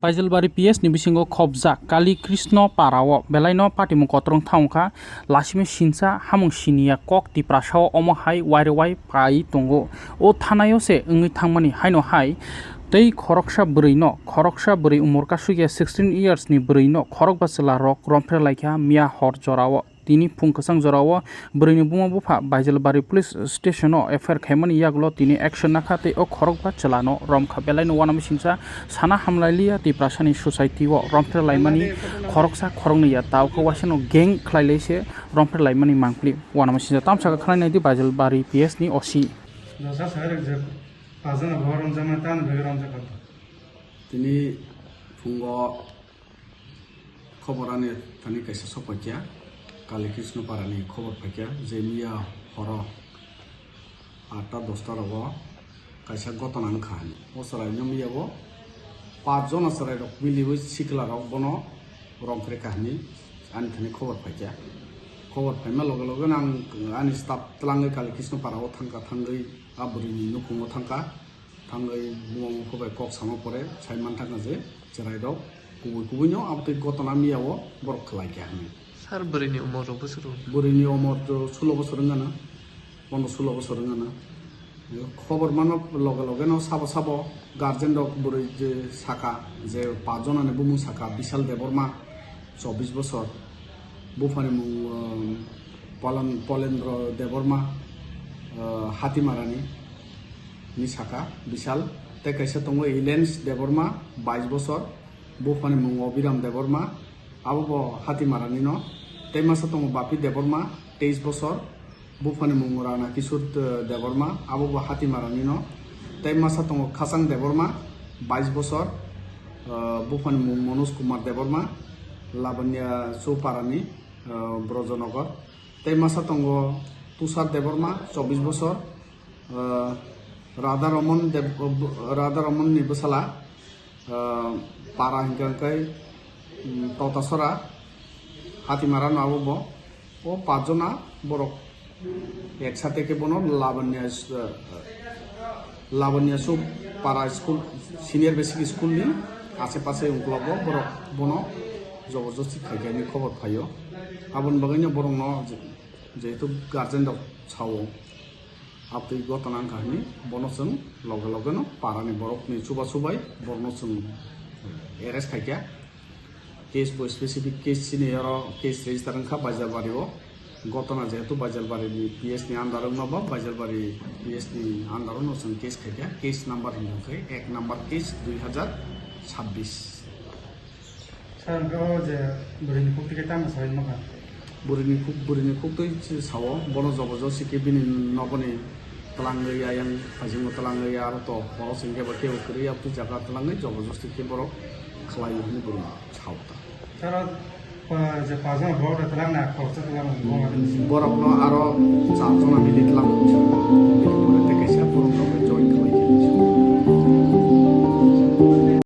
Paijalbari PS ni bisingo khobjak Kali Krishna parao belaino patimu kotrong thaungkha lasime sinsa hamung sinia kok ti prasao omo hai wairewai pai tongo o thanayo se ngui thangmani haino hai tei khoroksa bwrui umur kasuya 16 years ni bwrui no khorok basela rok romphre laikha mia hor jorao tini phungkhasang jorao bwrui ni buma bufa Paijalbari police station o FIR khaimani yaklo tini action nakha tei o khorok ba chelano romkha belaino wanami singsa sana hamlailia ti prasani society o romphre laimani khoroksa khorongni ya tawkha wasano gang khlaileise romphre laimani mangpli wanami singsa tamsaka khlainai di Paijalbari PS ni OC Tini fungo khoborane tani kaisa sopakya Kali Krishna parani khobor pakya je miya horo 8-10 rago kaisa gotona khani o sarai nomiya bo 5 jona sarai rok milibo sikla rok bono romfre kahni ani thani khobor pakya khobor paima loge loge nang ani staff tlangai Kali Krishna parao thangka thangai aburi nukumo thangka thangai mong khobai kok samo pore saiman thangka je cherai rok kubui no abte gotona miya bo borok khlai kahni Sar berini umur besar. Berini umur 16 বছর ngana 15-16 বছর ngana খবর মানব লগে লগে ন সাবো guardian rock বড় যে শাখা যে 5 জনানে বুমু শাখা বিশাল দেববর্মা 24 বছর বুফানি মু পলেন্দ্র দেববর্মা হাতিমারানি নি শাখা বিশাল তে কাইসা তঙ্গ ইলেন্স দেববর্মা 22 বছর বুফানি মু অবিরাম দেববর্মা আবো হাতিমারানি ন Taimasa tongo Bapi Deborma 23 বছর Bufani Mungurana Kisur Deborma Abu Hati Maranino Taimasa tongo Khasang Deborma 22 বছর Bufani Manoj Kumar Deborma Labanya Suparani Brojonogar Taimasa tongo Tushar Deborma 24 বছর Radha Ramon Nibusala Para Hingkai Tautasora Hatimara নাবব ও 5 জনা বড় একসাথে কে বনো লাবণ্য সব পাড়া school senior basic school নি আশেপাশে উনকলব বড় বনো জবরদস্তি খাইগানি খবর পাইও আবন বাগাইনো বড় ন যেহেতু গার্জেন দ ছাও আপনি ঘটনা কাহিনী বনসং লগে লগে ন পাড়ানি বরফনি সুবাই বর্ণসং এরেস্ট খাইয়া কেস বই specific case senior case register খা Paijalbari গতনা যেহেতু Paijalbari পিএস নি আন্ডারং নবা Paijalbari পিএস নি আন্ডারং নসং কেস খাইয়া কেস নাম্বার হিনখাই 1 নাম্বার কেস 2026 স্যার যে বরিনি কুটিকে তাম সহিল মকা বুরিনি খুব তৈ সাও বন জবরদস্তি কে বিনি নবনি তলাঙ্গই আয়াং হাজিমো তলাঙ্গই আর তো বড় সিংকে বকে উকরি আপনি জায়গা তলাঙ্গই জবরদস্তি কে বড় খালাই হনি বড় ছাওতা স্যার যে পাঁচজন বড় তলাং না খরচ তলাং বড় আরো 4 জন মিলি তলাং